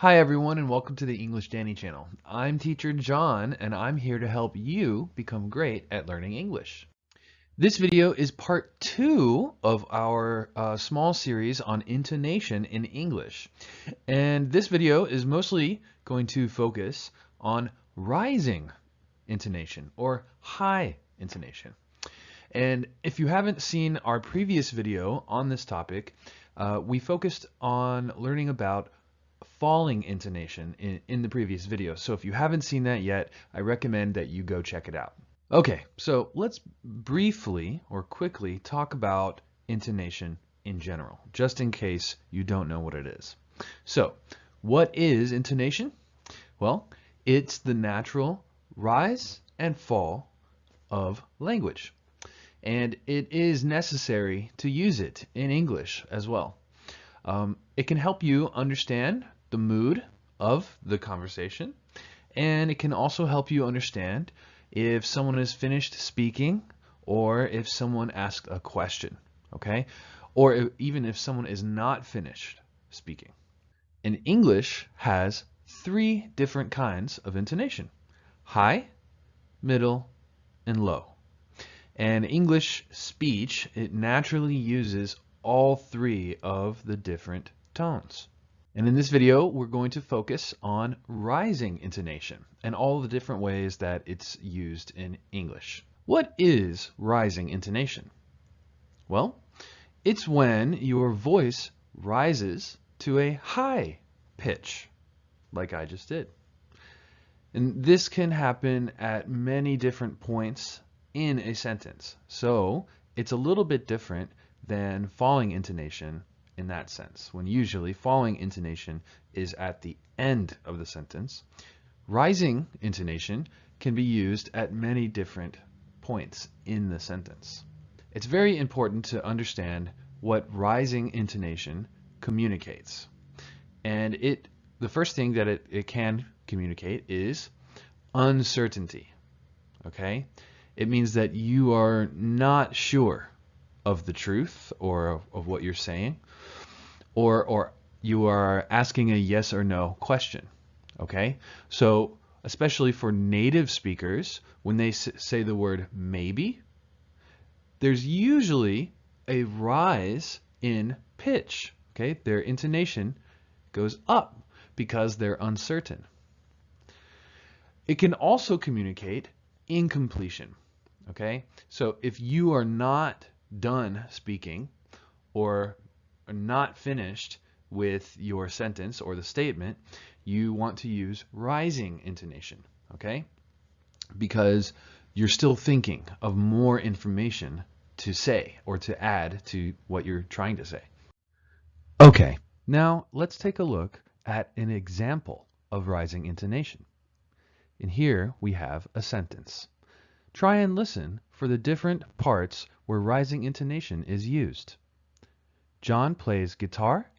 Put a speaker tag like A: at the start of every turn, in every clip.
A: Hi everyone and welcome to the English Danny channel. I'm teacher John and I'm here to help you become great at learning English. This video is part 2 of our small series on intonation in English. And this video is mostly going to focus on rising intonation or high intonation. And if you haven't seen our previous video on this topic, we focused on learning about falling intonation in the previous video. So if you haven't seen that yet, I recommend that you go check it out. Okay, so let's briefly or quickly talk about intonation in general, just in case you don't know what it is. So, what is intonation? Well, it's the natural rise and fall of language. And it is necessary to use it in English as well. It can help you understand the mood of the conversation, and it can also help you understand if someone is finished speaking or if someone asked a question, okay? Or even if someone is not finished speaking. And English has 3 different kinds of intonation: high, middle, and low. And English speech, it naturally uses all 3 of the different tones. And in this video, we're going to focus on rising intonation and all the different ways that it's used in English. What is rising intonation? Well, it's when your voice rises to a high pitch, like I just did. And this can happen at many different points in a sentence. So it's a little bit different than falling intonation in that sense, when usually falling intonation is at the end of the sentence. Rising intonation can be used at many different points in the sentence. It's very important to understand what rising intonation communicates. And the first thing that it can communicate is uncertainty. Okay? It means that you are not sure of the truth or of what you're saying, or you are asking a yes or no question. Okay? So especially for native speakers, when they say the word maybe, there's usually a rise in pitch. Okay? Their intonation goes up because they're uncertain. It can also communicate incompletion. Okay? So if you are not done speaking or are not finished with your sentence or the statement, you want to use rising intonation. Okay? Because you're still thinking of more information to say or to add to what you're trying to say. Okay, now let's take a look at an example of rising intonation. And here we have a sentence. Try and listen for the different parts where rising intonation is used. John plays guitar,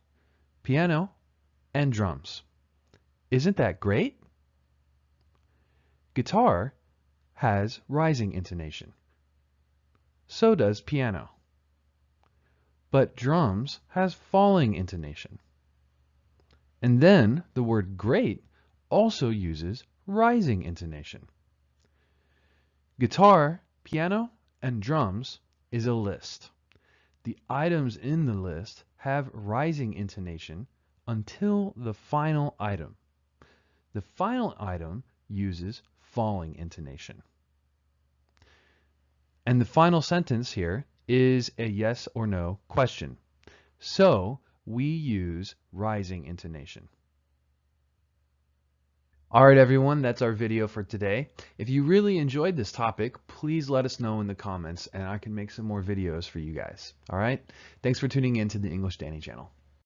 A: piano, and drums. Isn't that great? Guitar has rising intonation. So does piano. But drums has falling intonation. And then the word great also uses rising intonation. Guitar, piano, and drums is a list. The items in the list have rising intonation until the final item. The final item uses falling intonation. And the final sentence here is a yes or no question. So we use rising intonation. All right, everyone, that's our video for today. If you really enjoyed this topic, please let us know in the comments and I can make some more videos for you guys. All right? Thanks for tuning in to the English Danny channel.